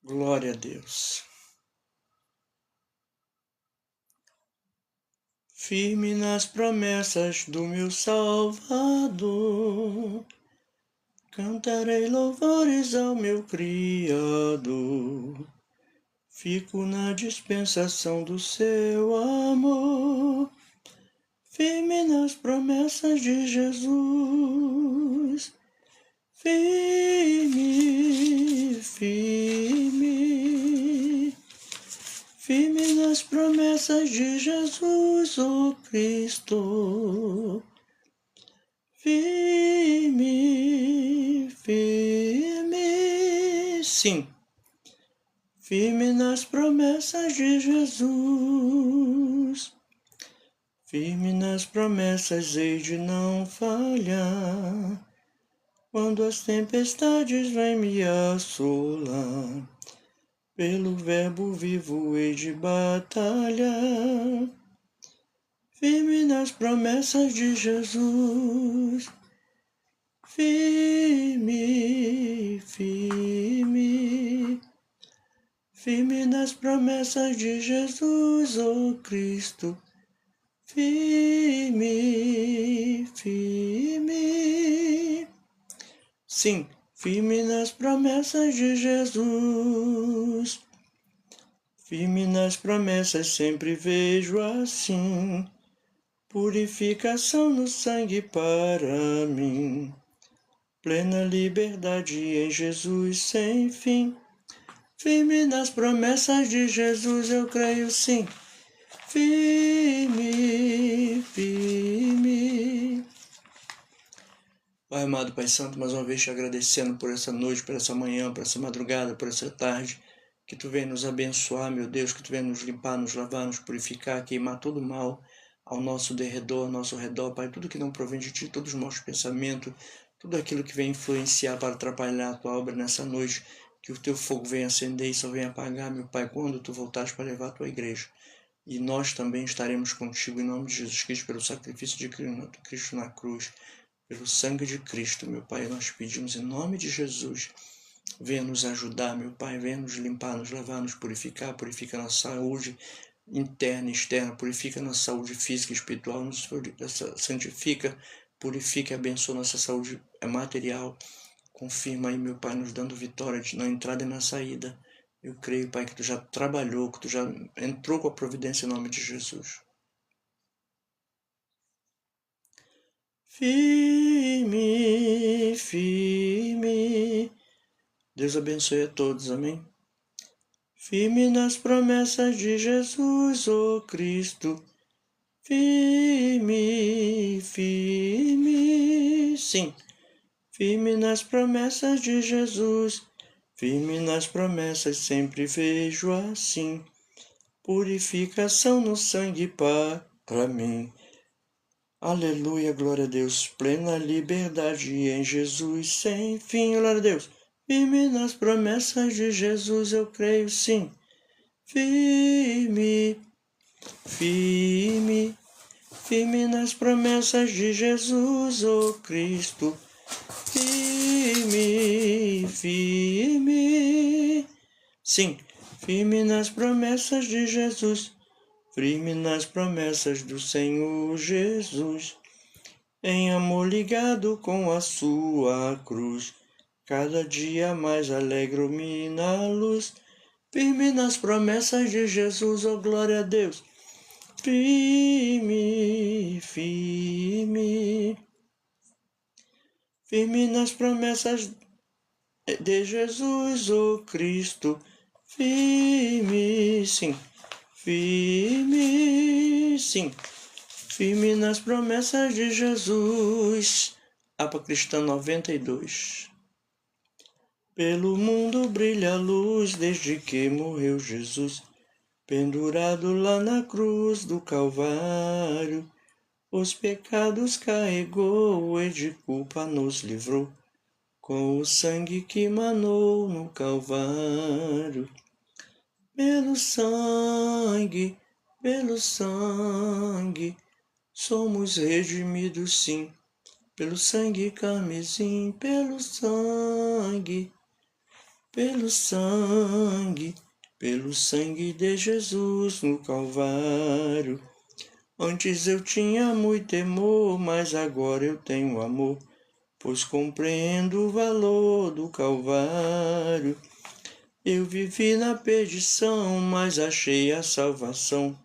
Glória a Deus. Firme nas promessas do meu Salvador, cantarei louvores ao meu Criador. Fico na dispensação do seu amor, firme nas promessas de Jesus. Firme, firme, firme nas promessas de Jesus, o Cristo. Firme, firme, sim, firme nas promessas de Jesus. Firme nas promessas, hei de não falhar, quando as tempestades vêm me assolar. Pelo verbo vivo hei de batalhar, firme nas promessas de Jesus. Firme, firme, firme nas promessas de Jesus, oh Cristo. Firme, firme, sim, firme nas promessas de Jesus. Firme nas promessas sempre vejo assim, purificação no sangue para mim. Plena liberdade em Jesus sem fim. Firme nas promessas de Jesus eu creio sim. Firme, firme. Pai amado, Pai Santo, mais uma vez te agradecendo por essa noite, por essa manhã, por essa madrugada, por essa tarde, que Tu venha nos abençoar, meu Deus, que Tu venha nos limpar, nos lavar, nos purificar, queimar todo o mal ao nosso derredor, ao nosso redor, Pai, tudo que não provém de Ti, todos os maus pensamentos, tudo aquilo que vem influenciar para atrapalhar a Tua obra nessa noite, que o Teu fogo venha acender e só venha apagar, meu Pai, quando Tu voltares para levar a Tua igreja. E nós também estaremos contigo em nome de Jesus Cristo, pelo sacrifício de Cristo na cruz, pelo sangue de Cristo, meu Pai. Nós pedimos em nome de Jesus, venha nos ajudar, meu Pai, venha nos limpar, nos lavar, nos purificar, purifica a nossa saúde interna e externa, purifica a nossa saúde física e espiritual, nos santifica, purifica e abençoa nossa saúde material. Confirma aí, meu Pai, nos dando vitória na entrada e na saída. Eu creio, Pai, que Tu já trabalhou, que Tu já entrou com a providência em nome de Jesus. Firme, firme. Deus abençoe a todos, amém? Firme nas promessas de Jesus, oh Cristo. Firme, firme, sim. Firme nas promessas de Jesus. Firme nas promessas sempre vejo assim, purificação no sangue para mim. Aleluia, glória a Deus, plena liberdade em Jesus sem fim, glória a Deus. Firme nas promessas de Jesus eu creio sim. Firme, firme, firme nas promessas de Jesus, oh Cristo. Firme, firme, sim, firme nas promessas de Jesus, firme nas promessas do Senhor Jesus, em amor ligado com a sua cruz, cada dia mais alegro-me na luz, firme nas promessas de Jesus, oh glória a Deus, firme, firme, firme nas promessas de Jesus, oh Cristo, firme, sim, firme, sim, firme nas promessas de Jesus. Apa Cristã 92. Pelo mundo brilha a luz desde que morreu Jesus, pendurado lá na cruz do Calvário, os pecados carregou e de culpa nos livrou, com o sangue que manou no Calvário. Pelo sangue, somos redimidos sim. Pelo sangue carmesim, pelo sangue pelo sangue de Jesus no Calvário. Antes eu tinha muito temor, mas agora eu tenho amor, pois compreendo o valor do Calvário. Eu vivi na perdição, mas achei a salvação,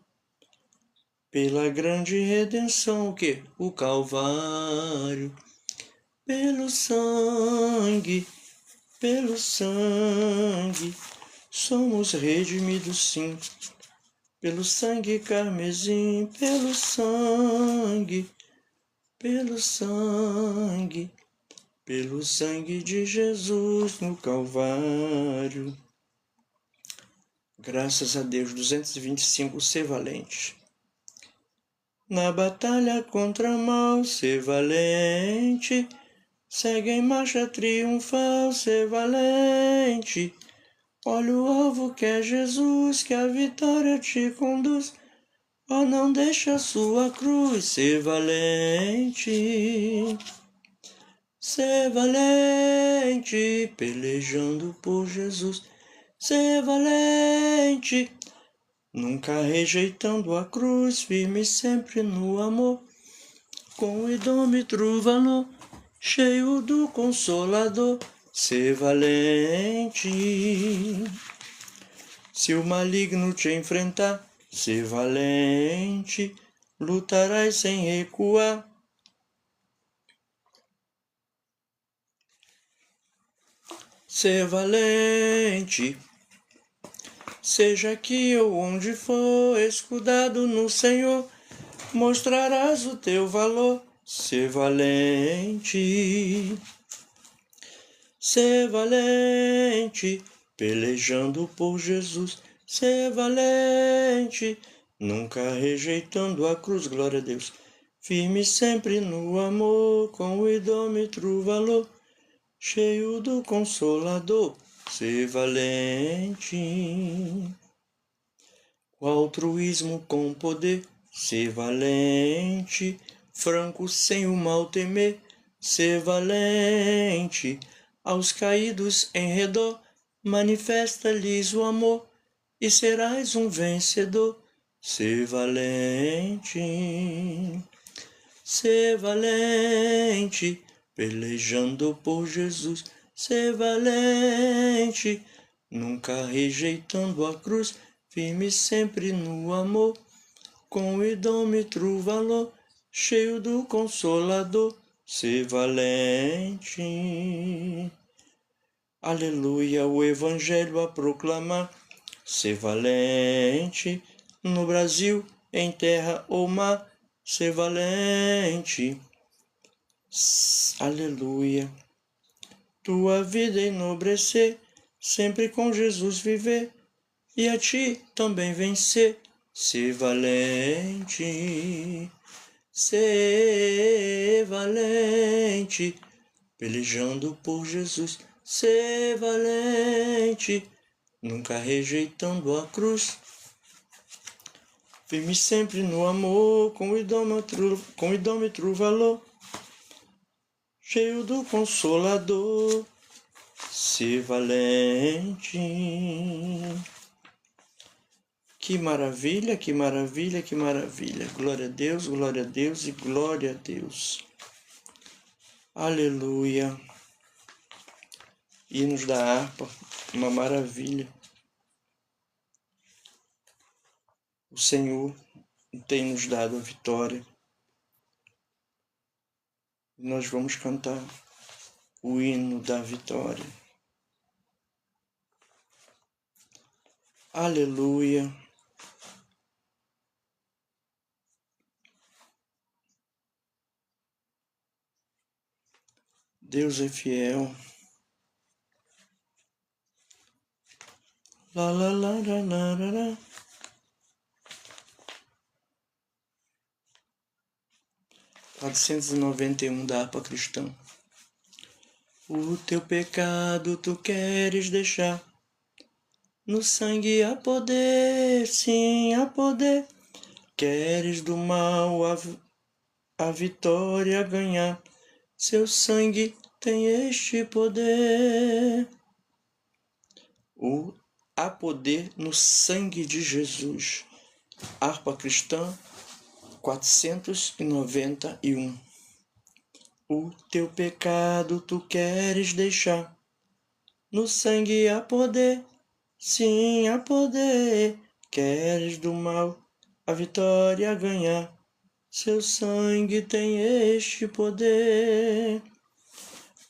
pela grande redenção que o Calvário. Pelo sangue, somos redimidos sim. Pelo sangue carmesim, pelo sangue de Jesus no Calvário. Graças a Deus, 225, ser valente. Na batalha contra o mal, ser valente. Segue em marcha triunfal, ser valente. Olha o alvo que é Jesus, que a vitória te conduz. Oh, não deixa a sua cruz, ser valente. Ser valente, pelejando por Jesus. Ser valente, nunca rejeitando a cruz, firme sempre no amor, com o idômetro valor, cheio do Consolador. Ser valente. Se o maligno te enfrentar, ser valente, lutarás sem recuar. Ser valente. Seja aqui ou onde for, escudado no Senhor, mostrarás o teu valor. Ser valente. Ser valente, pelejando por Jesus. Ser valente, nunca rejeitando a cruz, glória a Deus. Firme sempre no amor, com o idômetro valor, cheio do Consolador. Ser valente. O altruísmo com poder, ser valente. Franco sem o mal temer, ser valente. Aos caídos em redor, manifesta-lhes o amor, e serás um vencedor. Ser valente. Ser valente, pelejando por Jesus. Ser valente, nunca rejeitando a cruz, firme sempre no amor, com o idômetro valor, cheio do Consolador. Ser valente. Aleluia, o Evangelho a proclamar. Ser valente, no Brasil, em terra ou mar. Ser valente. Aleluia. Tua vida enobrecer, sempre com Jesus viver, e a ti também vencer. Ser valente. Ser valente, pelejando por Jesus. Ser valente, nunca rejeitando a cruz, firme sempre no amor, com o idômetro valor, cheio do Consolador. Ser valente. Que maravilha, que maravilha, que maravilha. Glória a Deus e glória a Deus. Aleluia. Hinos da harpa, uma maravilha. O Senhor tem nos dado a vitória. Nós vamos cantar o hino da vitória. Aleluia. Deus é fiel. Lá, lá, lá, lá, lá, lá, lá. 491 da harpa cristã. O teu pecado tu queres deixar, no sangue há poder, sim, há poder. Queres do mal a vitória ganhar, seu sangue tem este poder. Há poder no sangue de Jesus. Harpa Cristã 491. O teu pecado tu queres deixar. No sangue há poder, sim, há poder. Queres do mal a vitória ganhar. Seu sangue tem este poder.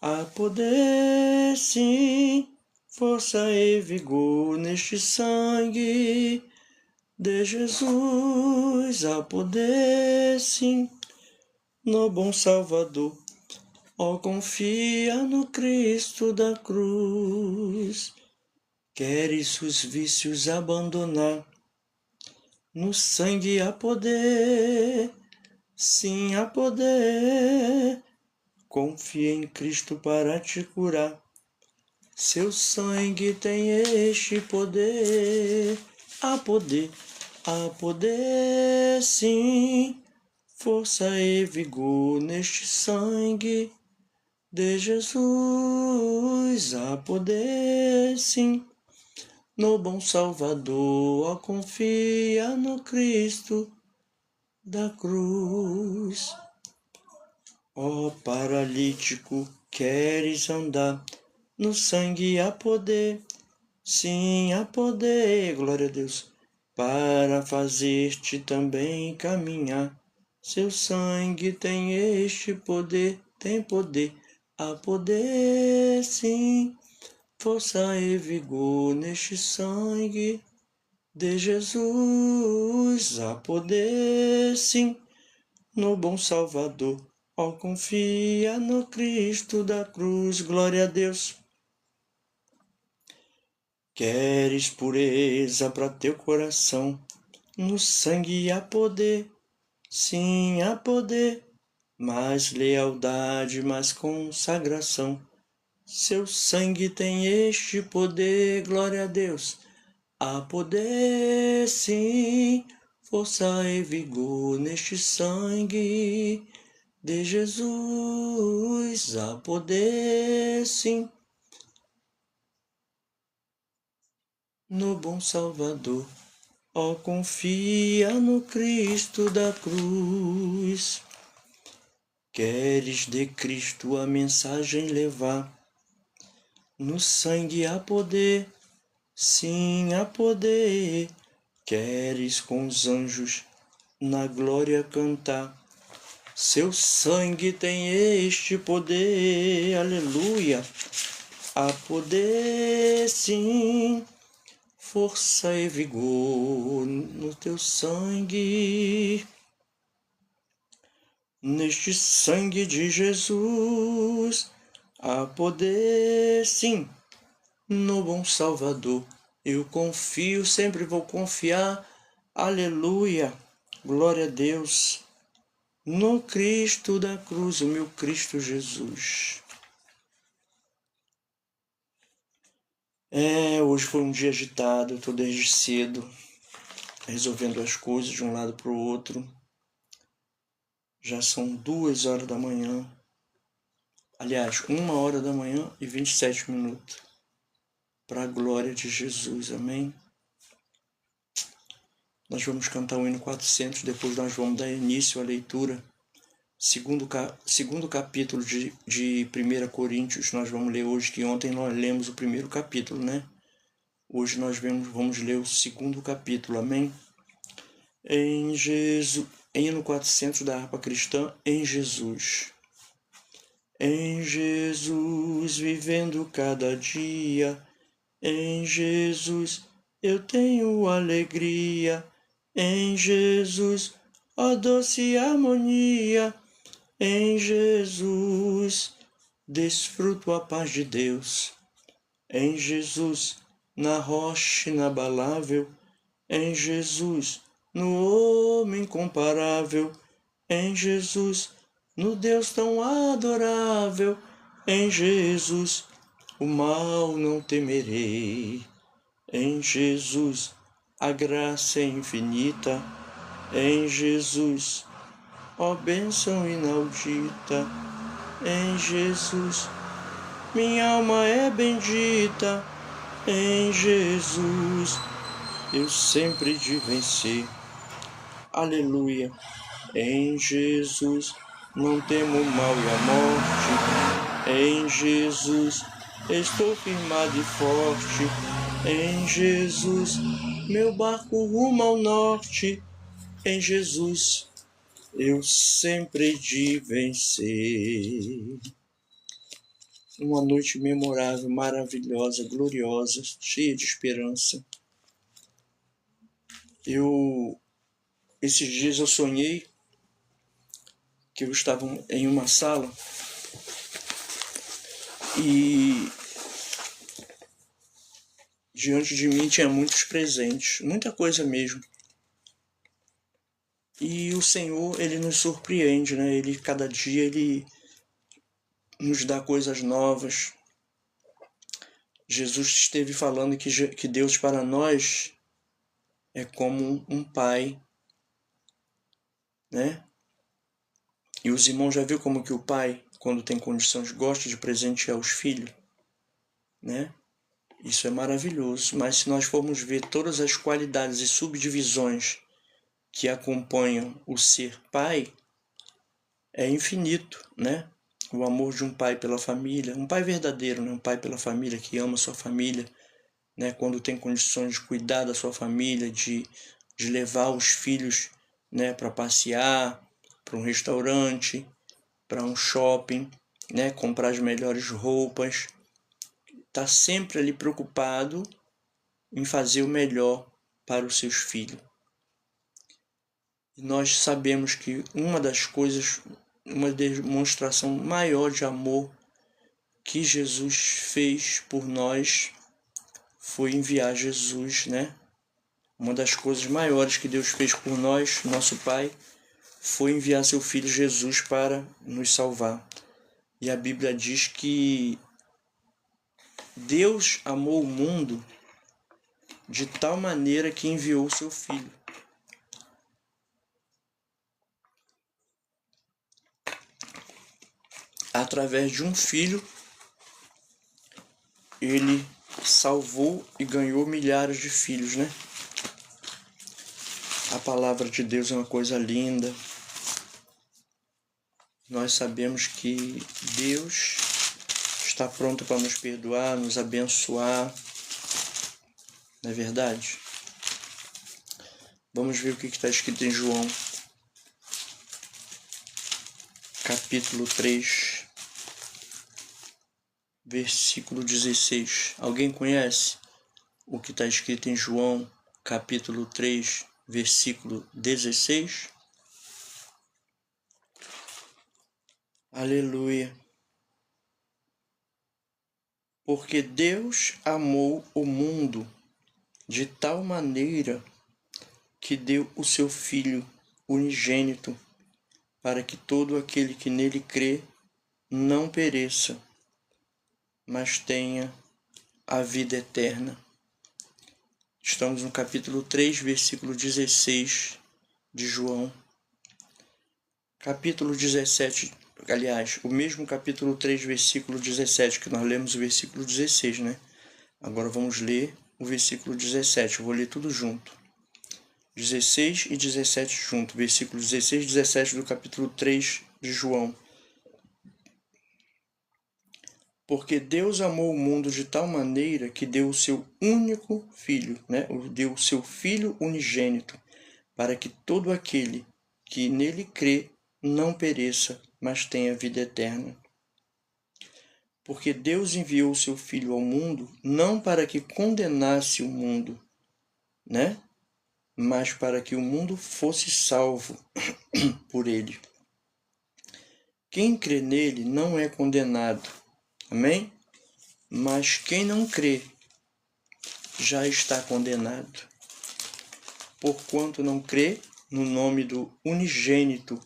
Há poder, sim, força e vigor neste sangue de Jesus. Há poder, sim, no bom Salvador. Ó, confia no Cristo da cruz. Queres os vícios abandonar? No sangue há poder, sim, há poder. Confia em Cristo para te curar. Seu sangue tem este poder. Há poder, sim, força e vigor neste sangue de Jesus. Há poder, sim, no bom Salvador. Ó, confia no Cristo da cruz. Ó, paralítico, queres andar? No sangue há poder, sim, há poder, glória a Deus, para fazer-te também caminhar. Seu sangue tem este poder, tem poder. Há poder, sim, força e vigor neste sangue de Jesus. Há poder, sim, no bom Salvador. Ó, confia no Cristo da cruz, glória a Deus. Queres pureza para teu coração? No sangue há poder, sim, há poder. Mais lealdade, mais consagração. Seu sangue tem este poder, glória a Deus. Há poder, sim, força e vigor neste sangue de Jesus. Há poder, sim, no bom Salvador. Ó, confia no Cristo da cruz. Queres de Cristo a mensagem levar? No sangue há poder, sim, há poder. Queres com os anjos na glória cantar? Seu sangue tem este poder, aleluia. Há poder, sim, força e vigor no teu sangue. Neste sangue de Jesus, há poder, sim, no bom Salvador. Eu confio, sempre vou confiar, aleluia, glória a Deus, no Cristo da cruz, o meu Cristo Jesus. Hoje foi um dia agitado, estou desde cedo, resolvendo as coisas de um lado para o outro. Já são 2 horas da manhã. Aliás, 1 hora da manhã e 27 minutos. Para a glória de Jesus, amém? Nós vamos cantar o hino 400, depois nós vamos dar início à leitura. Segundo capítulo de 1 Coríntios, nós vamos ler hoje, que ontem nós lemos o primeiro capítulo, né? Hoje nós vamos ler o segundo capítulo, amém? Em Jesus, hino 400 da harpa cristã, em Jesus. Em Jesus, vivendo cada dia, em Jesus, eu tenho alegria. Em Jesus, ó doce harmonia. Em Jesus, desfruto a paz de Deus. Em Jesus, na rocha inabalável. Em Jesus, no homem incomparável. Em Jesus, no Deus tão adorável. Em Jesus, o mal não temerei. Em Jesus, a graça é infinita. Em Jesus, ó bênção inaudita. Em Jesus, minha alma é bendita. Em Jesus eu sempre de vencer. Aleluia. Em Jesus não temo o mal e a morte. Em Jesus estou firmado e forte. Em Jesus meu barco rumo ao norte. Em Jesus eu sempre de vencer. Uma noite memorável, maravilhosa, gloriosa, cheia de esperança. Esses dias eu sonhei que eu estava em uma sala e diante de mim tinha muitos presentes, muita coisa mesmo. E o Senhor, Ele nos surpreende, né? Cada dia, Ele nos dá coisas novas. Jesus esteve falando que Deus para nós é como um pai, né? E os irmãos já viram como que o pai, quando tem condições, gosta de presentear os filhos, né? Isso é maravilhoso, mas se nós formos ver todas as qualidades e subdivisões que acompanham o ser pai, é infinito, né? O amor de um pai pela família, um pai verdadeiro, né? Um pai pela família, que ama a sua família, né? Quando tem condições de cuidar da sua família, de levar os filhos, né? Para passear, para um restaurante, para um shopping, né? Comprar as melhores roupas. Está sempre ali preocupado em fazer o melhor para os seus filhos. E nós sabemos que uma das coisas, uma demonstração maior de amor que Jesus fez por nós foi enviar Jesus, né? Uma das coisas maiores que Deus fez por nós, nosso Pai, foi enviar seu Filho Jesus para nos salvar. E a Bíblia diz que Deus amou o mundo de tal maneira que enviou seu Filho. Através de um filho, ele salvou e ganhou milhares de filhos, né? A palavra de Deus é uma coisa linda. Nós sabemos que Deus está pronto para nos perdoar, nos abençoar. Não é verdade? Vamos ver o que está escrito em João, capítulo 3, versículo 16. Alguém conhece o que está escrito em João, capítulo 3, versículo 16? Aleluia. Porque Deus amou o mundo de tal maneira que deu o seu Filho unigênito, para que todo aquele que nele crê não pereça, mas tenha a vida eterna. Estamos no capítulo 3, versículo 16 de João. Capítulo 17, aliás, o mesmo capítulo 3, versículo 17, que nós lemos o versículo 16, né? Agora vamos ler o versículo 17, eu vou ler tudo junto. 16 e 17 junto, versículo 16 e 17 do capítulo 3 de João. Porque Deus amou o mundo de tal maneira que deu o seu único filho, né? Deu o seu filho unigênito, para que todo aquele que nele crê não pereça, mas tenha vida eterna. Porque Deus enviou o seu filho ao mundo não para que condenasse o mundo, né? Mas para que o mundo fosse salvo por ele. Quem crê nele não é condenado. Amém? Mas quem não crê já está condenado, porquanto não crê no nome do unigênito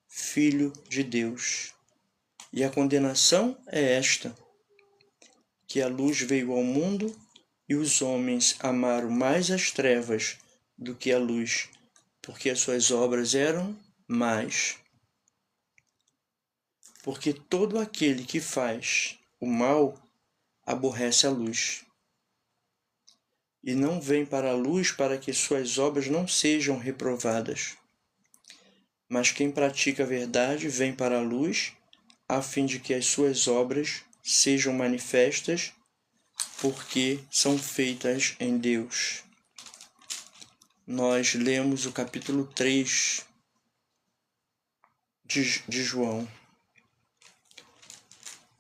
Filho de Deus. E a condenação é esta, que a luz veio ao mundo e os homens amaram mais as trevas do que a luz, porque as suas obras eram más. Porque todo aquele que faz o mal aborrece a luz e não vem para a luz para que suas obras não sejam reprovadas. Mas quem pratica a verdade vem para a luz, a fim de que as suas obras sejam manifestas, porque são feitas em Deus. Nós lemos o capítulo 3 de João.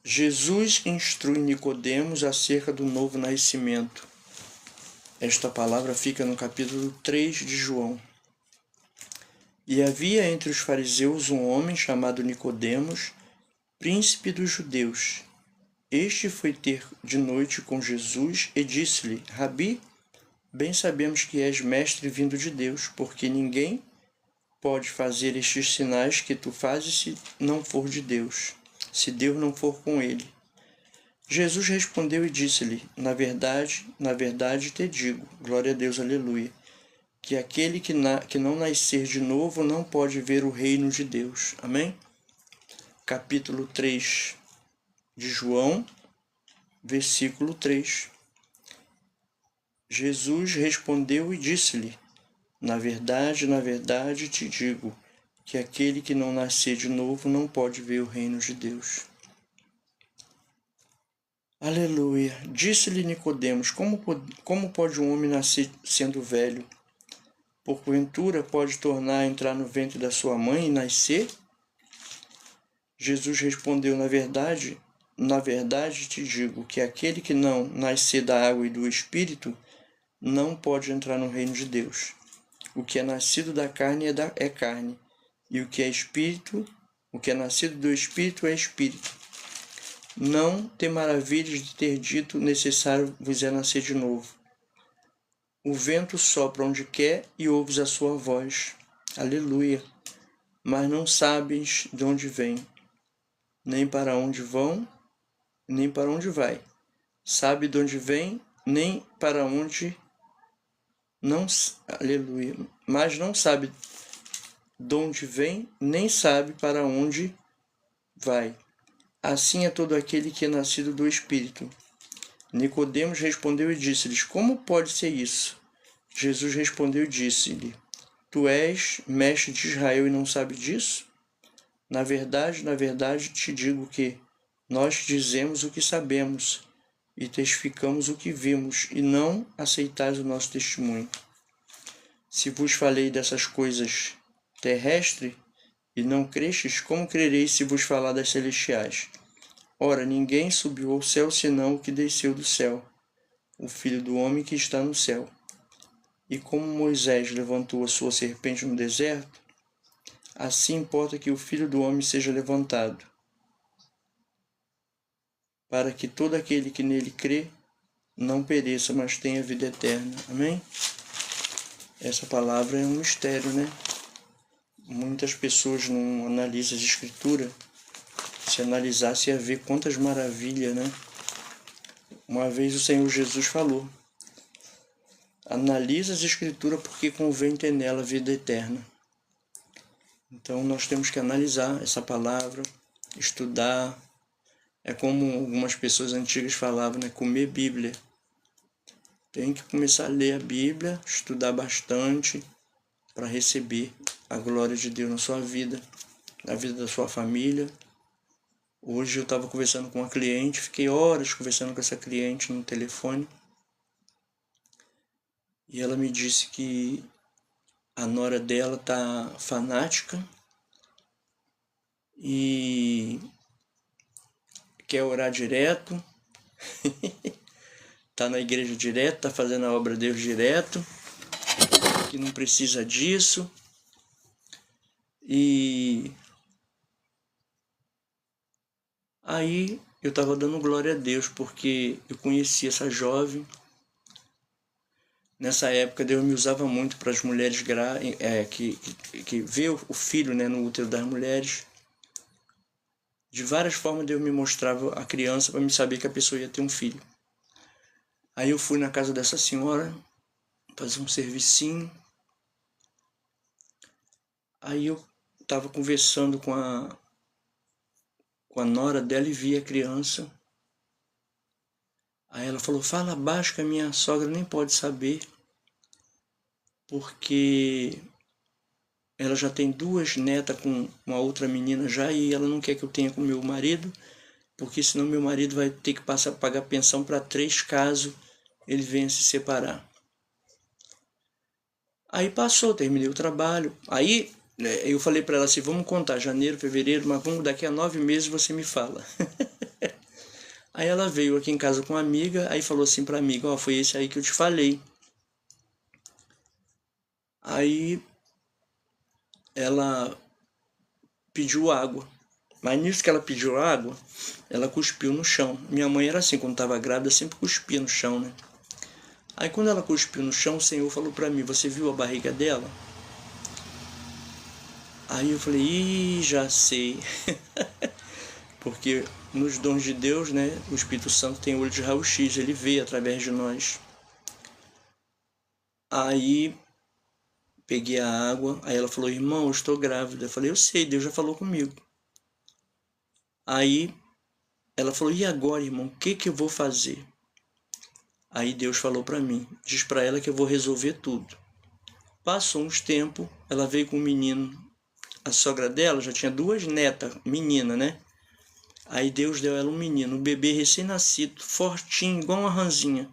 Jesus instrui Nicodemos acerca do novo nascimento. Esta palavra fica no capítulo 3 de João. E havia entre os fariseus um homem chamado Nicodemos, príncipe dos judeus. Este foi ter de noite com Jesus e disse-lhe: Rabi, bem sabemos que és mestre vindo de Deus, porque ninguém pode fazer estes sinais que tu fazes se não for de Deus, se Deus não for com ele. Jesus respondeu e disse-lhe: na verdade te digo, glória a Deus, aleluia, que aquele que não nascer de novo não pode ver o reino de Deus. Amém? Capítulo 3 de João, versículo 3. Jesus respondeu e disse-lhe: na verdade te digo, que aquele que não nascer de novo não pode ver o reino de Deus. Aleluia! Disse-lhe Nicodemos: como pode um homem nascer sendo velho? Porventura pode tornar a entrar no ventre da sua mãe e nascer? Jesus respondeu: na verdade te digo, que aquele que não nascer da água e do Espírito não pode entrar no reino de Deus. O que é nascido da carne é carne, e o que é espírito, o que é nascido do Espírito é espírito. Não te maravilhes de ter dito: necessário vos é nascer de novo. O vento sopra onde quer e ouves a sua voz. Aleluia! Mas não sabes de onde vem, nem para onde vão, nem para onde vai. Sabe de onde vem, nem para onde não. Aleluia! Mas não sabe de onde vem, nem sabe para onde vai. Assim é todo aquele que é nascido do Espírito. Nicodemos respondeu e disse-lhes: como pode ser isso? Jesus respondeu e disse-lhe: tu és mestre de Israel e não sabes disso? Na verdade te digo que nós dizemos o que sabemos e testificamos o que vimos, e não aceitais o nosso testemunho. Se vos falei dessas coisas terrestres e não crestes, como crereis se vos falar das celestiais? Ora, ninguém subiu ao céu senão o que desceu do céu, o Filho do homem que está no céu. E como Moisés levantou a sua serpente no deserto, assim importa que o Filho do homem seja levantado, para que todo aquele que nele crê não pereça, mas tenha vida eterna. Amém? Essa palavra é um mistério, né? Muitas pessoas não analisam as escrituras. Se analisasse, ia ver quantas maravilhas, né? Uma vez o Senhor Jesus falou: analisa as escrituras porque convém ter nela vida eterna. Então nós temos que analisar essa palavra, estudar. É como algumas pessoas antigas falavam, né? Comer Bíblia. Tem que começar a ler a Bíblia, estudar bastante para receber a glória de Deus na sua vida, na vida da sua família. Hoje eu estava conversando com uma cliente, fiquei horas conversando com essa cliente no telefone. E ela me disse que a nora dela tá fanática e quer orar direto, tá na igreja direto, tá fazendo a obra de Deus direto, que não precisa disso. E aí eu estava dando glória a Deus, porque eu conheci essa jovem. Nessa época Deus me usava muito para as mulheres que vê o filho, né, no útero das mulheres. De várias formas Deus me mostrava a criança para me saber que a pessoa ia ter um filho. Aí eu fui na casa dessa senhora fazer um servicinho. Aí eu estava conversando com a nora dela e vi a criança. Aí ela falou, fala baixo que a minha sogra nem pode saber, porque ela já tem 2 netas com uma outra menina já e ela não quer que eu tenha com meu marido, porque senão meu marido vai ter que passar a pagar pensão para 3 caso ele venha se separar. Aí passou, terminei o trabalho. Aí eu falei para ela assim, vamos contar janeiro, fevereiro, mas vamos daqui a 9 meses você me fala. Aí ela veio aqui em casa com uma amiga, aí falou assim pra amiga, ó, foi esse aí que eu te falei. Aí ela pediu água. Mas nisso que ela pediu água, ela cuspiu no chão. Minha mãe era assim, quando estava grávida, sempre cuspia no chão, né? Aí quando ela cuspiu no chão, o Senhor falou pra mim, você viu a barriga dela? Aí eu falei, ih, já sei. Porque nos dons de Deus, né, o Espírito Santo tem olho de raio-x, ele vê através de nós. Aí peguei a água, aí ela falou, irmão, eu estou grávida. Eu falei, eu sei, Deus já falou comigo. Aí ela falou, e agora, irmão, o que eu vou fazer? Aí Deus falou para mim, diz para ela que eu vou resolver tudo. Passou uns tempos, ela veio com um menino. A sogra dela já tinha 2 netas, menina, né? Aí Deus deu ela um menino, um bebê recém-nascido, fortinho, igual uma ranzinha.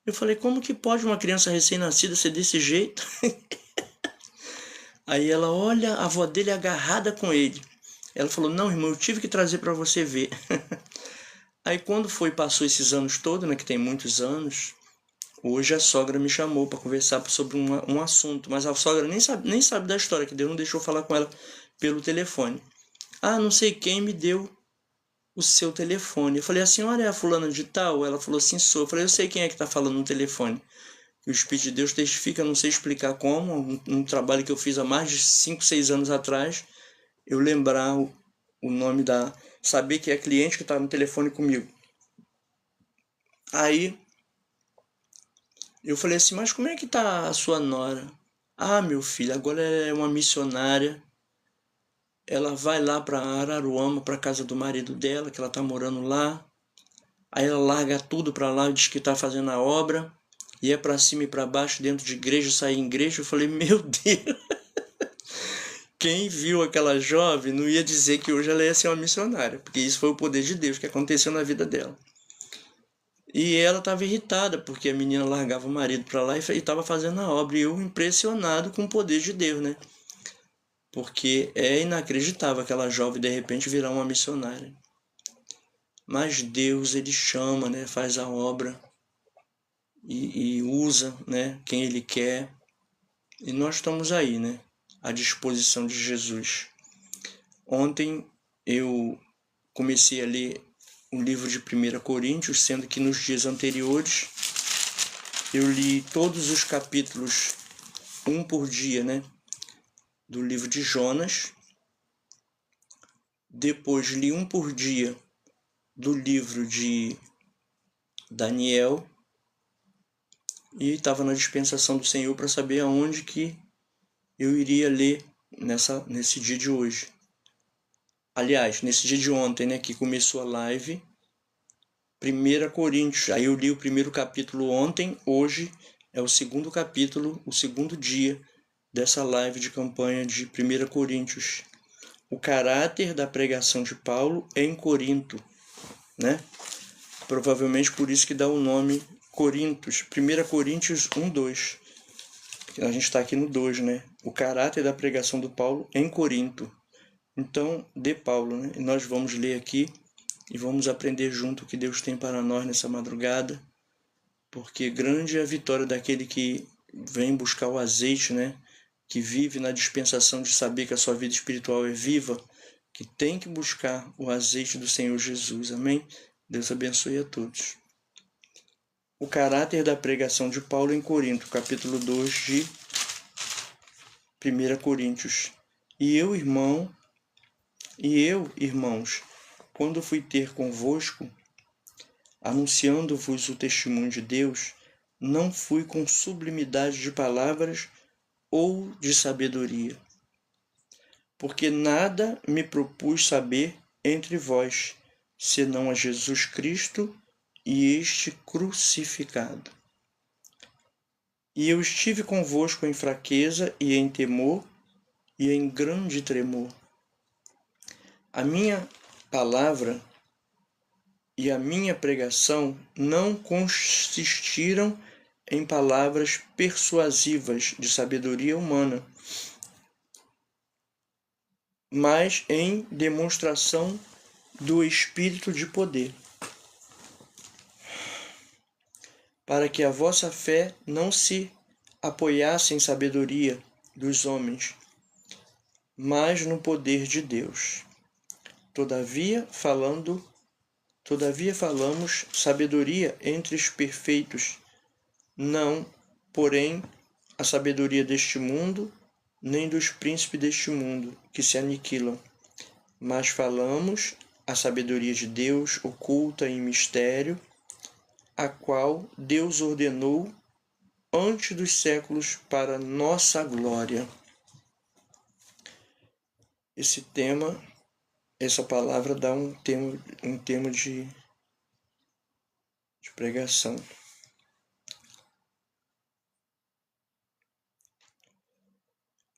Eu falei, como que pode uma criança recém-nascida ser desse jeito? Aí ela olha a avó dele agarrada com ele. Ela falou, não, irmão, eu tive que trazer para você ver. Aí quando passou esses anos todos, né, que tem muitos anos, hoje a sogra me chamou para conversar sobre um assunto, mas a sogra nem sabe da história, que Deus não deixou falar com ela pelo telefone. Ah, não sei quem me deu o seu telefone. Eu falei, a senhora é a fulana de tal? Ela falou assim, sou. Eu falei, eu sei quem é que está falando no telefone. E o Espírito de Deus testifica, não sei explicar como, um trabalho que eu fiz há mais de 5, 6 anos atrás, eu lembrar o nome da... saber que é cliente que está no telefone comigo. Aí eu falei assim, mas como é que tá a sua nora? Ah, meu filho, agora ela é uma missionária. Ela vai lá para Araruama, para casa do marido dela, que ela tá morando lá. Aí ela larga tudo para lá, diz que está fazendo a obra, e é para cima e para baixo, dentro de igreja, sair em igreja. Eu falei, meu Deus, quem viu aquela jovem não ia dizer que hoje ela ia ser uma missionária, porque isso foi o poder de Deus que aconteceu na vida dela. E ela estava irritada, porque a menina largava o marido para lá e estava fazendo a obra, e eu impressionado com o poder de Deus, né? Porque é inacreditável aquela jovem de repente virar uma missionária. Mas Deus, ele chama, né? Faz a obra. E usa, né, quem ele quer. E nós estamos aí, né, à disposição de Jesus. Ontem eu comecei a ler o livro de 1 Coríntios, sendo que nos dias anteriores eu li todos os capítulos, um por dia, né, do livro de Jonas. Depois li um por dia do livro de Daniel. E estava na dispensação do Senhor para saber aonde que eu iria ler nesse dia de hoje. Aliás, nesse dia de ontem, né, que começou a live, 1 Coríntios. Aí eu li o primeiro capítulo ontem, hoje é o segundo capítulo, o segundo dia dessa live de campanha de 1 Coríntios. O caráter da pregação de Paulo em Corinto, né? Provavelmente por isso que dá o nome Coríntios, 1 Coríntios 1:2. A gente está aqui no 2, né? O caráter da pregação do Paulo em Corinto. Então, de Paulo, né? E nós vamos ler aqui e vamos aprender junto o que Deus tem para nós nessa madrugada, porque grande é a vitória daquele que vem buscar o azeite, né? Que vive na dispensação de saber que a sua vida espiritual é viva, que tem que buscar o azeite do Senhor Jesus. Amém? Deus abençoe a todos. O caráter da pregação de Paulo em Corinto, capítulo 2 de 1 Coríntios. E eu, irmãos, quando fui ter convosco, anunciando-vos o testemunho de Deus, não fui com sublimidade de palavras ou de sabedoria, porque nada me propus saber entre vós, senão a Jesus Cristo e este crucificado. E eu estive convosco em fraqueza e em temor e em grande tremor. A minha palavra e a minha pregação não consistiram em palavras persuasivas de sabedoria humana, mas em demonstração do Espírito de poder, para que a vossa fé não se apoiasse em sabedoria dos homens, mas no poder de Deus. Todavia falamos sabedoria entre os perfeitos, não, porém, a sabedoria deste mundo, nem dos príncipes deste mundo, que se aniquilam, mas falamos a sabedoria de Deus oculta em mistério, a qual Deus ordenou antes dos séculos para nossa glória. Essa palavra dá um tema de pregação.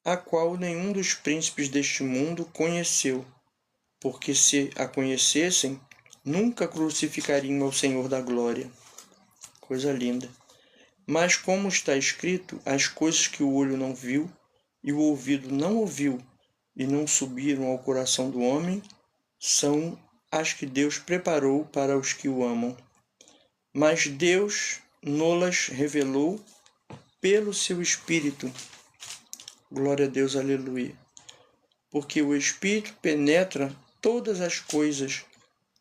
A qual nenhum dos príncipes deste mundo conheceu, porque se a conhecessem, nunca crucificariam ao Senhor da glória. Coisa linda. Mas como está escrito, as coisas que o olho não viu e o ouvido não ouviu e não subiram ao coração do homem, são as que Deus preparou para os que o amam. Mas Deus nolas revelou pelo seu Espírito. Glória a Deus, aleluia. Porque o Espírito penetra todas as coisas,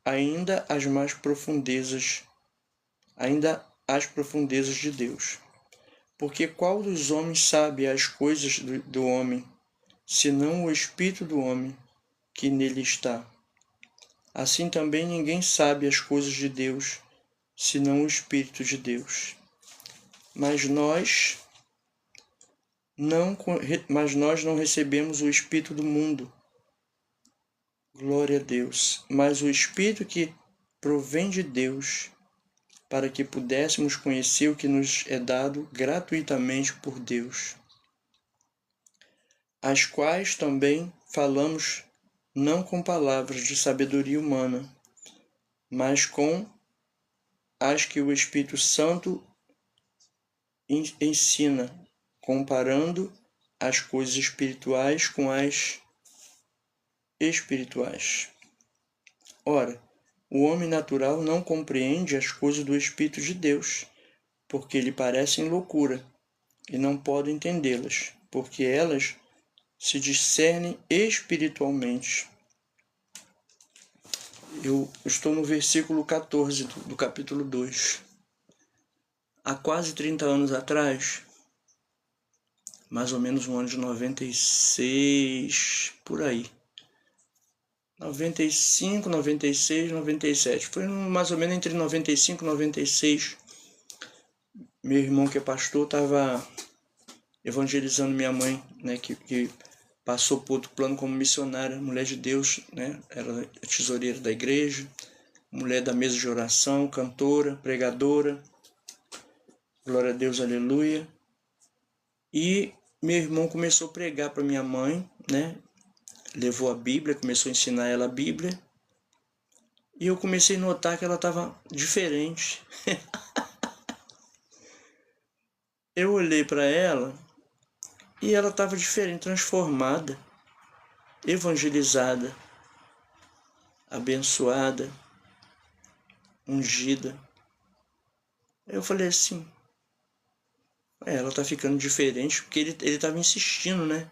ainda as profundezas de Deus. Porque qual dos homens sabe as coisas do homem, senão o Espírito do homem que nele está? Assim também ninguém sabe as coisas de Deus, senão o Espírito de Deus. Mas nós não recebemos o Espírito do mundo. Glória a Deus. Mas o Espírito que provém de Deus, para que pudéssemos conhecer o que nos é dado gratuitamente por Deus, as quais também falamos não com palavras de sabedoria humana, mas com as que o Espírito Santo ensina, comparando as coisas espirituais com as espirituais. Ora, o homem natural não compreende as coisas do Espírito de Deus, porque lhe parecem loucura, e não pode entendê-las, porque elas se discernem espiritualmente. Eu estou no versículo 14 do capítulo 2. Há quase 30 anos atrás, mais ou menos no ano de 96, por aí. 95, 96, 97. Foi mais ou menos entre 95 e 96. Meu irmão, que é pastor, estava evangelizando minha mãe, né, que passou por outro plano como missionária, mulher de Deus, né, era tesoureira da igreja, mulher da mesa de oração, cantora, pregadora. Glória a Deus, aleluia. E meu irmão começou a pregar para minha mãe, né? Levou a Bíblia, começou a ensinar ela a Bíblia. E eu comecei a notar que ela estava diferente. Eu olhei para ela e ela estava diferente, transformada, evangelizada, abençoada, ungida. Eu falei assim, ela está ficando diferente, porque ele estava insistindo, né,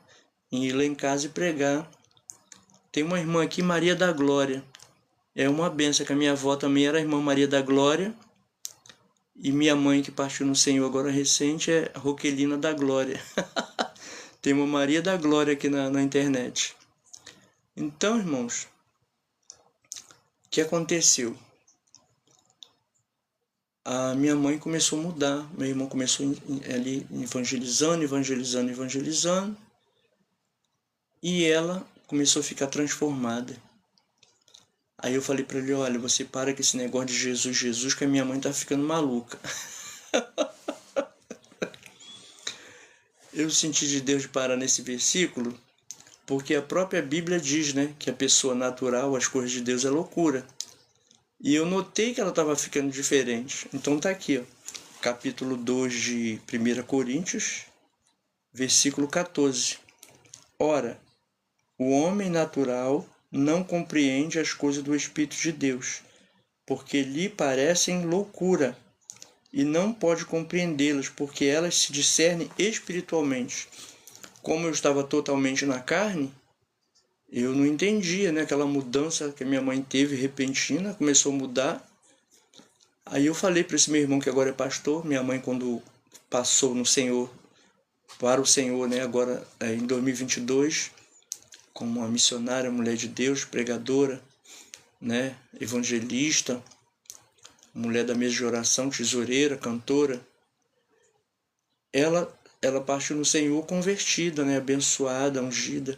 em ir lá em casa e pregar. Tem uma irmã aqui, Maria da Glória. É uma benção, que a minha avó também era a irmã Maria da Glória. E minha mãe, que partiu no Senhor agora recente, é Roquelina da Glória. Tem uma Maria da Glória aqui na internet. Então, irmãos, o que aconteceu? A minha mãe começou a mudar. Meu irmão começou ali evangelizando. E ela começou a ficar transformada. Aí eu falei para ele, olha, você para com esse negócio de Jesus, Jesus, que a minha mãe tá ficando maluca. Eu senti de Deus de parar nesse versículo, porque a própria Bíblia diz, né, que a pessoa natural, as coisas de Deus é loucura. E eu notei que ela estava ficando diferente. Então tá aqui, ó, capítulo 2 de 1 Coríntios, versículo 14. Ora, o homem natural não compreende as coisas do Espírito de Deus, porque lhe parecem loucura, e não pode compreendê-las, porque elas se discernem espiritualmente. Como eu estava totalmente na carne, eu não entendia, né? Aquela mudança que a minha mãe teve repentina, começou a mudar. Aí eu falei para esse meu irmão que agora é pastor, minha mãe quando passou no Senhor, para o Senhor, né? Agora em 2022, como uma missionária, mulher de Deus, pregadora, né? Evangelista, mulher da mesa de oração, tesoureira, cantora. Ela partiu no Senhor convertida, né? Abençoada, ungida.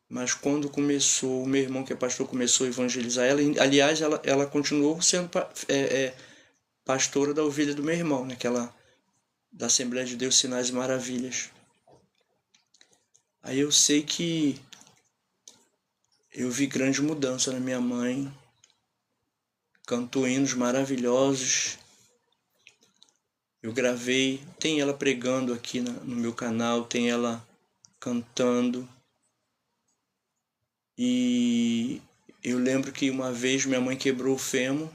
Mas quando começou, o meu irmão que é pastor começou a evangelizar ela, aliás, ela continuou sendo pastora da ovelha do meu irmão, né? Da Assembleia de Deus Sinais e Maravilhas. Aí eu sei que eu vi grande mudança na minha mãe, cantou hinos maravilhosos. Eu gravei, tem ela pregando aqui no meu canal, tem ela cantando. E eu lembro que uma vez minha mãe quebrou o fêmur.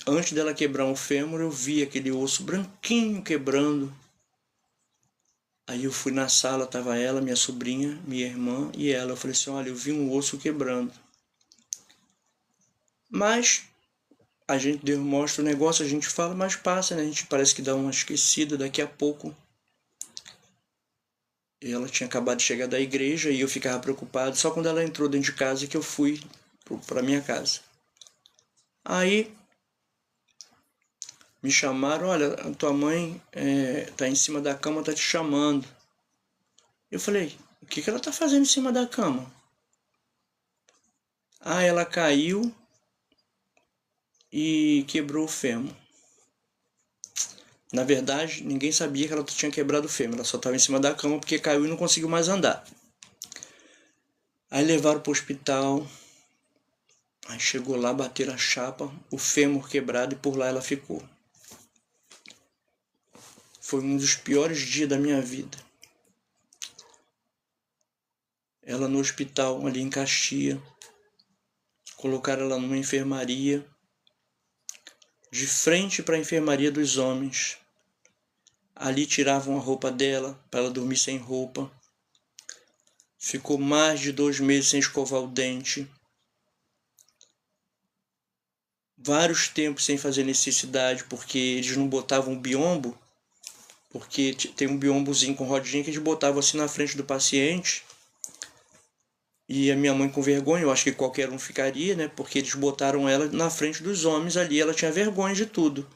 Antes dela quebrar o fêmur, eu vi aquele osso branquinho quebrando. Aí eu fui na sala, tava ela, minha sobrinha, minha irmã e ela. Eu falei assim, olha, eu vi um osso quebrando. Mas a gente Deus mostra o negócio, a gente fala, mas passa, né? A gente parece que dá uma esquecida daqui a pouco. Ela tinha acabado de chegar da igreja e eu ficava preocupado. Só quando ela entrou dentro de casa que eu fui para minha casa. Aí me chamaram, olha, a tua mãe tá em cima da cama, tá te chamando. Eu falei, o que ela tá fazendo em cima da cama? Ah, ela caiu e quebrou o fêmur. Na verdade, ninguém sabia que ela tinha quebrado o fêmur, ela só estava em cima da cama porque caiu e não conseguiu mais andar. Aí levaram para o hospital, aí chegou lá, bateram a chapa, o fêmur quebrado e por lá ela ficou. Foi um dos piores dias da minha vida. Ela no hospital, ali em Caxias, colocaram ela numa enfermaria, de frente para a enfermaria dos homens. Ali tiravam a roupa dela, para ela dormir sem roupa. Ficou mais de 2 meses sem escovar o dente. Vários tempos sem fazer necessidade, porque eles não botavam biombo, porque tem um biombozinho com rodinha que eles botavam assim na frente do paciente. E a minha mãe com vergonha, eu acho que qualquer um ficaria, né? Porque eles botaram ela na frente dos homens ali, ela tinha vergonha de tudo.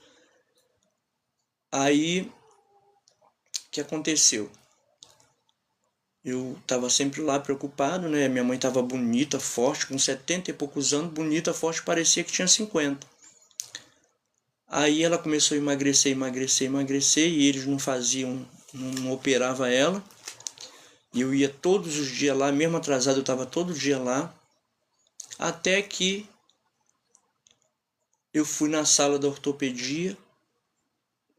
Aí, o que aconteceu? Eu estava sempre lá preocupado, né? Minha mãe estava bonita, forte, com 70 e poucos anos, bonita, forte, parecia que tinha 50. Aí ela começou a emagrecer, e eles não faziam, não operavam ela. E eu ia todos os dias lá, mesmo atrasado, eu estava todo dia lá. Até que eu fui na sala da ortopedia.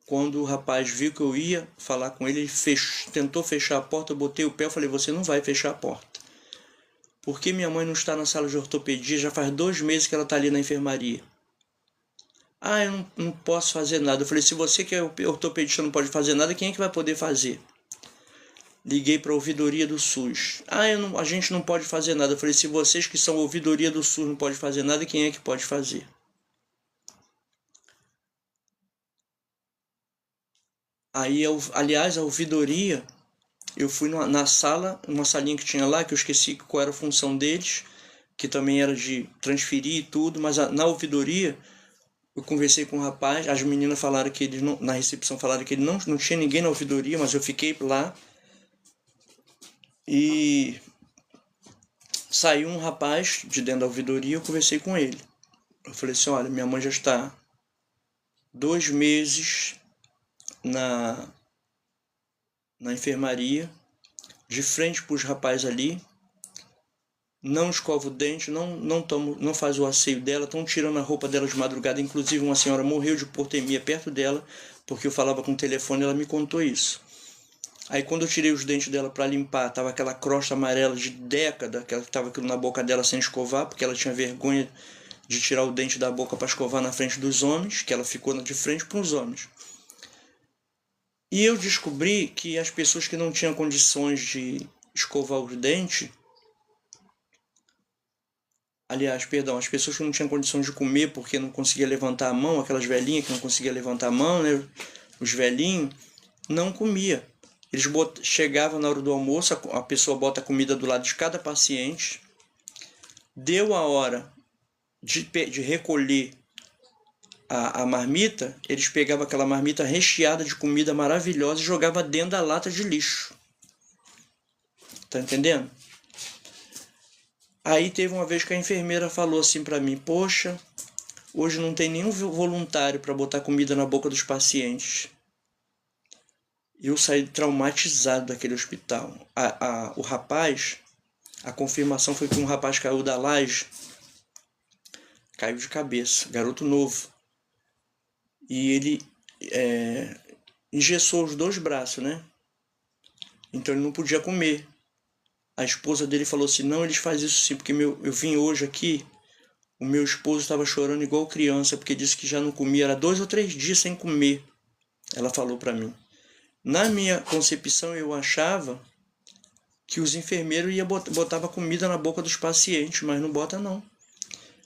Quando o rapaz viu que eu ia falar com ele, tentou fechar a porta, eu botei o pé e falei, você não vai fechar a porta. Porque minha mãe não está na sala de ortopedia, já faz 2 meses que ela está ali na enfermaria. Ah, eu não posso fazer nada. Eu falei, se você que é ortopedista não pode fazer nada, quem é que vai poder fazer? Liguei para a ouvidoria do SUS. Ah, a gente não pode fazer nada. Eu falei, se vocês que são ouvidoria do SUS não podem fazer nada, quem é que pode fazer? Aí, aliás, a ouvidoria, eu fui na sala, uma salinha que tinha lá, que eu esqueci qual era a função deles, que também era de transferir e tudo, mas na ouvidoria, eu conversei com o rapaz, as meninas falaram que ele na recepção falaram que ele não tinha ninguém na ouvidoria, mas eu fiquei lá e Saiu um rapaz de dentro da ouvidoria, eu conversei com ele. Eu falei assim, olha, minha mãe já está 2 meses na enfermaria, de frente para os rapazes ali, não escova o dente, não faz o asseio dela, estão tirando a roupa dela de madrugada, inclusive uma senhora morreu de hipotermia perto dela, porque eu falava com o telefone e ela me contou isso. Aí quando eu tirei os dentes dela para limpar, tava aquela crosta amarela de década, que estava aquilo na boca dela sem escovar, porque ela tinha vergonha de tirar o dente da boca para escovar na frente dos homens, que ela ficou de frente para os homens. E eu descobri que as pessoas que não tinham condições de escovar os dentes, aliás, perdão, as pessoas que não tinham condições de comer porque não conseguia levantar a mão, aquelas velhinhas que não conseguiam levantar a mão, né? Os velhinhos, não comia. Eles chegavam na hora do almoço, a pessoa bota a comida do lado de cada paciente, deu a hora de recolher a marmita, eles pegavam aquela marmita recheada de comida maravilhosa e jogavam dentro da lata de lixo. Tá entendendo? Aí teve uma vez que a enfermeira falou assim para mim, poxa, hoje não tem nenhum voluntário para botar comida na boca dos pacientes. Eu saí traumatizado daquele hospital. O rapaz, a confirmação foi que um rapaz caiu da laje, caiu de cabeça, garoto novo. E ele engessou os 2 braços, né? Então ele não podia comer. A esposa dele falou assim, não, eles fazem isso sim, porque eu vim hoje aqui, o meu esposo estava chorando igual criança, porque disse que já não comia, era 2 ou 3 dias sem comer. Ela falou para mim. Na minha concepção, eu achava que os enfermeiros botavam comida na boca dos pacientes, mas não bota não.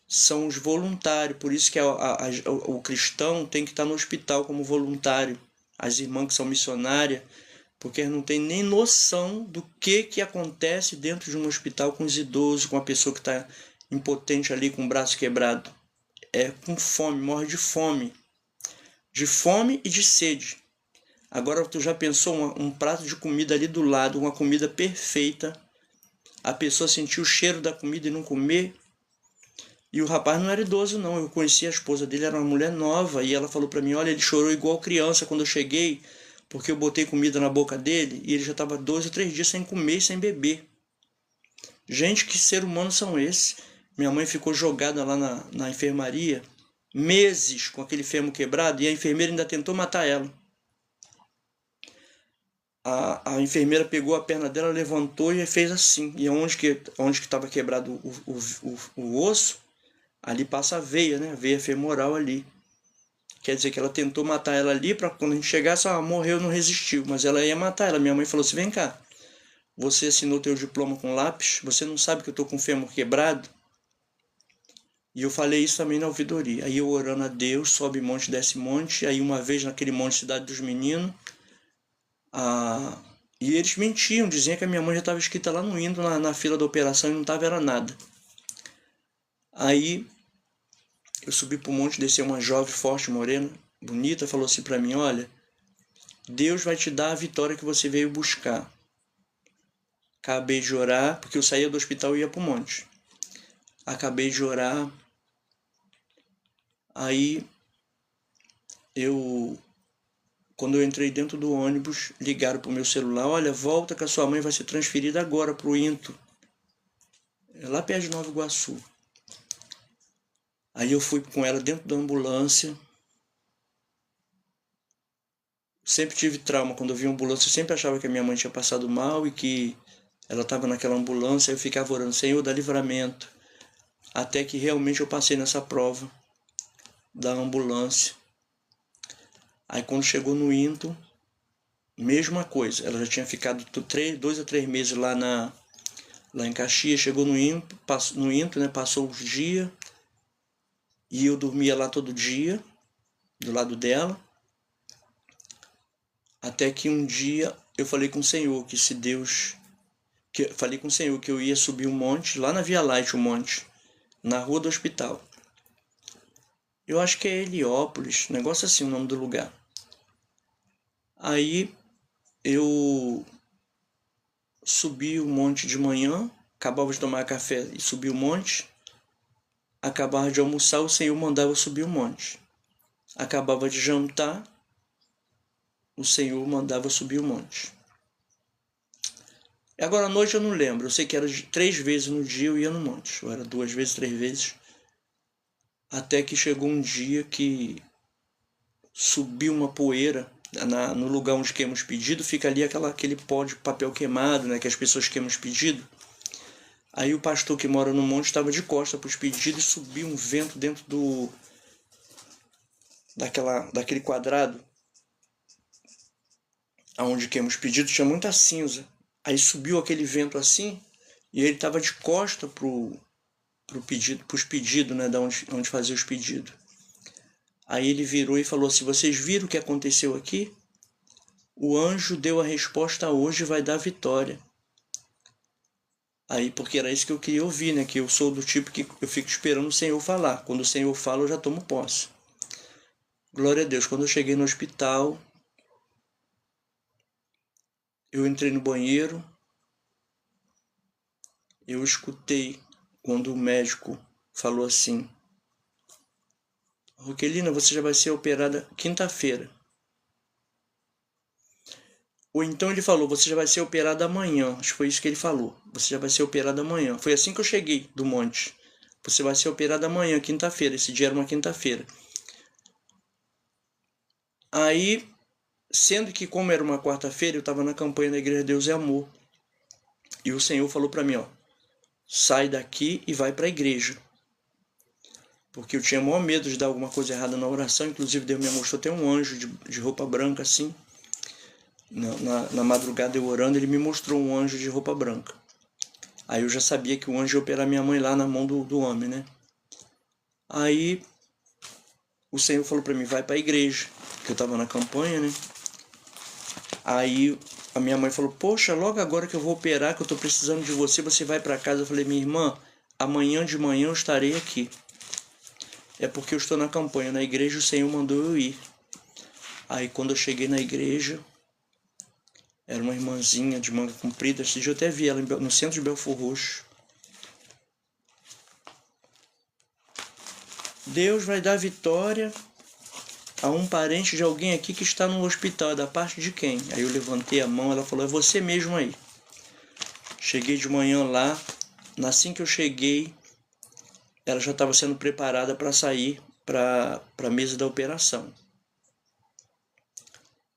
São os voluntários, por isso que o cristão tem que estar no hospital como voluntário. As irmãs que são missionárias, porque eles não têm nem noção do que acontece dentro de um hospital com os idosos, com a pessoa que está impotente ali, com o braço quebrado. É com fome, morre de fome e de sede. Agora tu já pensou um prato de comida ali do lado, uma comida perfeita, a pessoa sentir o cheiro da comida e não comer? E o rapaz não era idoso não, eu conheci a esposa dele, era uma mulher nova, e ela falou para mim, olha, ele chorou igual criança quando eu cheguei, porque eu botei comida na boca dele, e ele já estava 2 ou 3 dias sem comer e sem beber. Gente, que ser humanos são esses? Minha mãe ficou jogada lá na enfermaria, meses com aquele fêmur quebrado, e a enfermeira ainda tentou matar ela. A enfermeira pegou a perna dela, levantou e fez assim. E onde que estava quebrado o osso, ali passa a veia, né? A veia femoral ali. Quer dizer que ela tentou matar ela ali para quando a gente chegasse, morreu, não resistiu. Mas ela ia matar ela. Minha mãe falou assim, vem cá, você assinou teu diploma com lápis? Você não sabe que eu estou com o fêmur quebrado? E eu falei isso também na ouvidoria. Aí eu orando a Deus, sobe monte, desce monte. Aí uma vez naquele monte Cidade dos Meninos, e eles mentiam, diziam que a minha mãe já estava escrita lá no hino, na fila da operação, e não estava era nada. Aí eu subi para o monte, desceu uma jovem, forte, morena, bonita, falou assim para mim, olha, Deus vai te dar a vitória que você veio buscar. Acabei de orar, porque eu saía do hospital e ia para o monte. Acabei de orar, aí quando eu entrei dentro do ônibus, ligaram para o meu celular, olha, volta que a sua mãe vai ser transferida agora para o INTO, lá perto de Nova Iguaçu. Aí eu fui com ela dentro da ambulância. Sempre tive trauma quando eu vi a ambulância, eu sempre achava que a minha mãe tinha passado mal e que ela estava naquela ambulância, eu ficava orando, Senhor, dá livramento, até que realmente eu passei nessa prova da ambulância. Aí quando chegou no INTO, mesma coisa, ela já tinha ficado 2 a 3 meses lá em Caxias, chegou no INTO, né, passou os dias, e eu dormia lá todo dia, do lado dela, até que um dia eu falei com o Senhor que falei com o Senhor que eu ia subir um monte, lá na Via Light, um monte, na rua do hospital. Eu acho que é Heliópolis, negócio assim o nome do lugar. Aí eu subi um monte de manhã, acabava de tomar café e subir o monte. Acabava de almoçar, o Senhor mandava subir o monte. Acabava de jantar, o Senhor mandava subir o monte. Agora à noite eu não lembro, eu sei que era 3 vezes no dia eu ia no monte, ou era 2 vezes, 3 vezes, até que chegou um dia que subiu uma poeira no lugar onde queima os pedidos, fica ali aquele pó de papel queimado, né, que as pessoas queimam os pedidos. Aí o pastor que mora no monte estava de costa para os pedidos e subiu um vento dentro daquele quadrado onde queima os pedidos, tinha muita cinza. Aí subiu aquele vento assim e ele estava de costa para os pedidos, né, onde fazia os pedidos. Aí ele virou e falou assim: vocês viram o que aconteceu aqui? O anjo deu a resposta hoje, vai dar vitória. Aí, porque era isso que eu queria ouvir, né? Que eu sou do tipo que eu fico esperando o Senhor falar. Quando o Senhor fala, eu já tomo posse. Glória a Deus. Quando eu cheguei no hospital, eu entrei no banheiro, eu escutei quando o médico falou assim: Roquelina, você já vai ser operada quinta-feira. Ou então ele falou: você já vai ser operada amanhã. Acho que foi isso que ele falou. Você já vai ser operada amanhã. Foi assim que eu cheguei do monte. Você vai ser operada amanhã, quinta-feira. Esse dia era uma quinta-feira. Aí, sendo que como era uma quarta-feira, eu estava na campanha da Igreja Deus é Amor. E o Senhor falou para mim, ó: sai daqui e vai para a igreja. Porque eu tinha maior medo de dar alguma coisa errada na oração. Inclusive Deus me mostrou até um anjo de roupa branca assim. Na madrugada eu orando, ele me mostrou um anjo de roupa branca. Aí eu já sabia que o anjo ia operar minha mãe lá na mão do homem, né? Aí o Senhor falou para mim: vai para a igreja, que eu estava na campanha, né? Aí a minha mãe falou: poxa, logo agora que eu vou operar, que eu estou precisando de você, você vai para casa. Eu falei: minha irmã, amanhã de manhã eu estarei aqui. É porque eu estou na campanha, na igreja o Senhor mandou eu ir. Aí quando eu cheguei na igreja, era uma irmãzinha de manga comprida. Esse dia eu até vi ela no centro de Belford Roxo. Deus vai dar vitória a um parente de alguém aqui que está no hospital. É da parte de quem? Aí eu levantei a mão, ela falou: é você mesmo aí. Cheguei de manhã lá. Assim que eu cheguei, ela já estava sendo preparada para sair para a mesa da operação.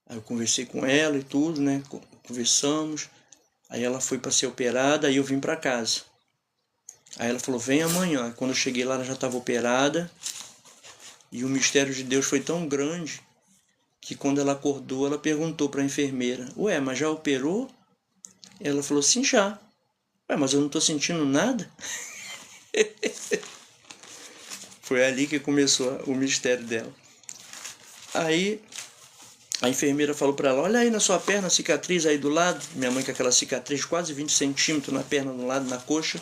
Aí eu conversei com ela e tudo, né? Conversamos. Aí ela foi para ser operada, aí eu vim para casa. Aí ela falou: vem amanhã. Quando eu cheguei lá, ela já estava operada. E o mistério de Deus foi tão grande que quando ela acordou, ela perguntou para a enfermeira: ué, mas já operou? Ela falou: sim, já. Ué, mas eu não estou sentindo nada. Foi ali que começou o mistério dela. Aí a enfermeira falou para ela: olha aí na sua perna, a cicatriz aí do lado. Minha mãe com aquela cicatriz quase 20 centímetros na perna do lado, na coxa.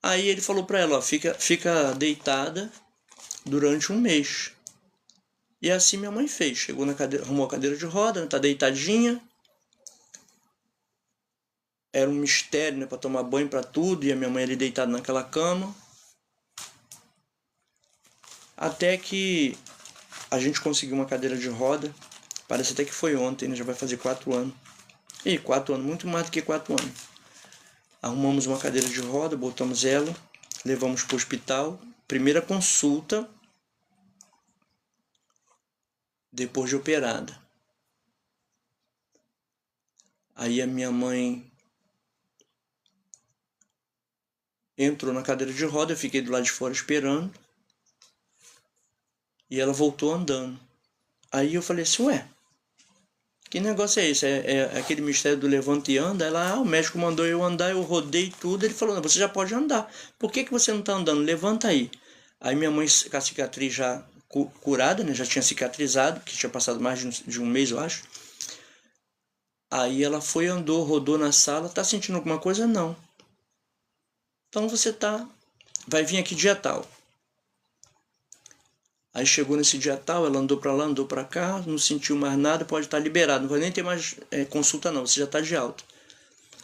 Aí ele falou para ela: ó, fica deitada durante um mês. E assim minha mãe fez. Chegou na cadeira, arrumou a cadeira de roda, tá deitadinha. Era um mistério, né, para tomar banho, para tudo. E a minha mãe ali deitada naquela cama. Até que a gente conseguiu uma cadeira de roda. Parece até que foi ontem, né? Já vai fazer 4 anos. E 4 anos, muito mais do que 4 anos. Arrumamos uma cadeira de roda, botamos ela, levamos para o hospital. Primeira consulta depois de operada. Aí a minha mãe entrou na cadeira de roda, eu fiquei do lado de fora esperando. E ela voltou andando. Aí eu falei assim: ué, que negócio é esse? É aquele mistério do levanta e anda? Ela: o médico mandou eu andar, eu rodei tudo. Ele falou: não, você já pode andar. Por que você não está andando? Levanta aí. Aí minha mãe, com a cicatriz já curada, né? Já tinha cicatrizado, que tinha passado mais de um mês, eu acho. Aí ela foi, andou, rodou na sala. Tá sentindo alguma coisa? Não. Então você vai vir aqui dia tal. Aí chegou nesse dia tal, ela andou para lá, andou para cá, não sentiu mais nada, pode estar liberado, não vai nem ter mais consulta não, você já está de alta.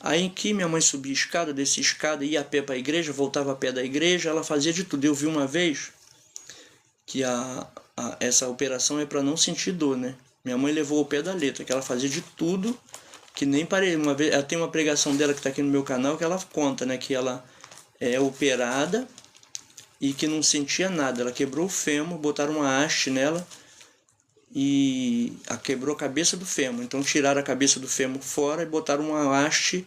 Aí que minha mãe subia escada, descia escada, ia a pé para a igreja, voltava a pé da igreja, ela fazia de tudo. Eu vi uma vez que essa operação é para não sentir dor, né? Minha mãe levou ao pé da letra, que ela fazia de tudo, que nem parei. Uma vez, ela tem uma pregação dela que está aqui no meu canal, que ela conta, né? Que ela é operada e que não sentia nada. Ela quebrou o fêmur, botaram uma haste nela e quebrou a cabeça do fêmur. Então tiraram a cabeça do fêmur fora e botaram uma haste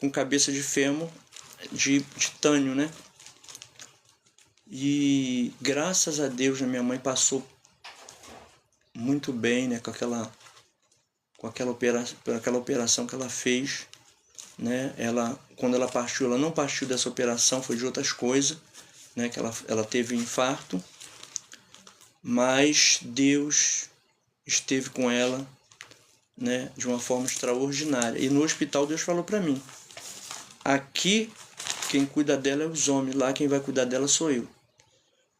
com cabeça de fêmur de titânio, né? E graças a Deus, minha mãe passou muito bem, né, com aquela operação que ela fez, né? Quando ela partiu, ela não partiu dessa operação, foi de outras coisas, né? Que ela teve um infarto, mas Deus esteve com ela, né, de uma forma extraordinária. E no hospital Deus falou para mim: aqui quem cuida dela é os homens, lá quem vai cuidar dela sou eu.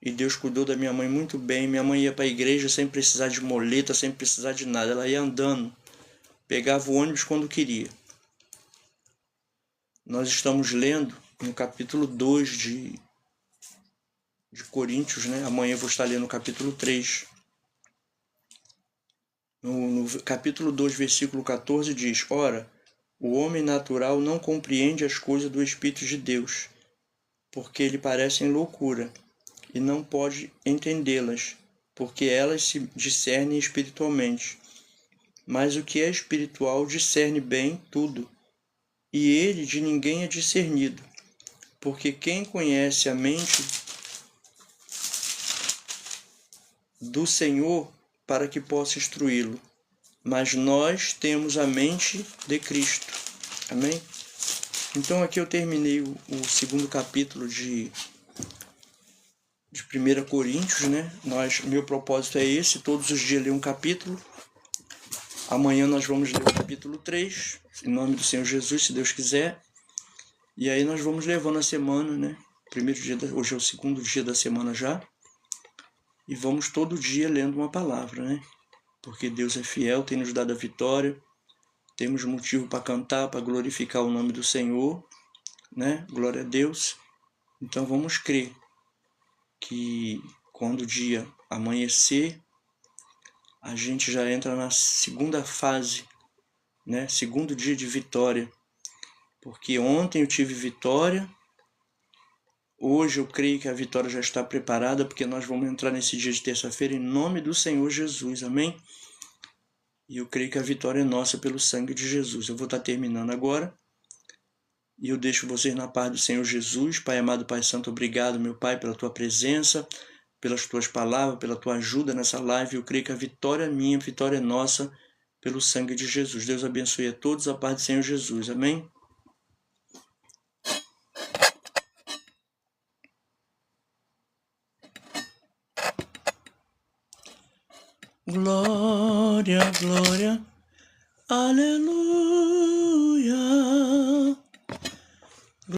E Deus cuidou da minha mãe muito bem. Minha mãe ia para a igreja sem precisar de moleta, sem precisar de nada. Ela ia andando, pegava o ônibus quando queria. Nós estamos lendo no capítulo 2 de Coríntios, né? Amanhã eu vou estar lendo o capítulo 3. No capítulo 2, versículo 14 diz: ora, o homem natural não compreende as coisas do Espírito de Deus, porque lhe parecem loucura, e não pode entendê-las, porque elas se discernem espiritualmente. Mas o que é espiritual discerne bem tudo, e ele de ninguém é discernido, porque quem conhece a mente do Senhor para que possa instruí-lo? Mas nós temos a mente de Cristo. Amém? Então aqui eu terminei o segundo capítulo de 1 Coríntios, né? Meu propósito é esse, todos os dias ler um capítulo. Amanhã nós vamos ler o capítulo 3, em nome do Senhor Jesus, se Deus quiser. E aí nós vamos levando a semana, né? Hoje é o segundo dia da semana já. E vamos todo dia lendo uma palavra, né? Porque Deus é fiel, tem nos dado a vitória. Temos motivo para cantar, para glorificar o nome do Senhor, né? Glória a Deus. Então vamos crer que quando o dia amanhecer, a gente já entra na segunda fase, né? Segundo dia de vitória. Porque ontem eu tive vitória, hoje eu creio que a vitória já está preparada, porque nós vamos entrar nesse dia de terça-feira em nome do Senhor Jesus, amém? E eu creio que a vitória é nossa pelo sangue de Jesus. Eu vou estar terminando agora. E eu deixo vocês na paz do Senhor Jesus. Pai amado, Pai Santo, obrigado, meu Pai, pela tua presença, pelas tuas palavras, pela tua ajuda nessa live. Eu creio que a vitória é minha, a vitória é nossa, pelo sangue de Jesus. Deus abençoe a todos, a paz do Senhor Jesus. Amém? Glória, glória, aleluia.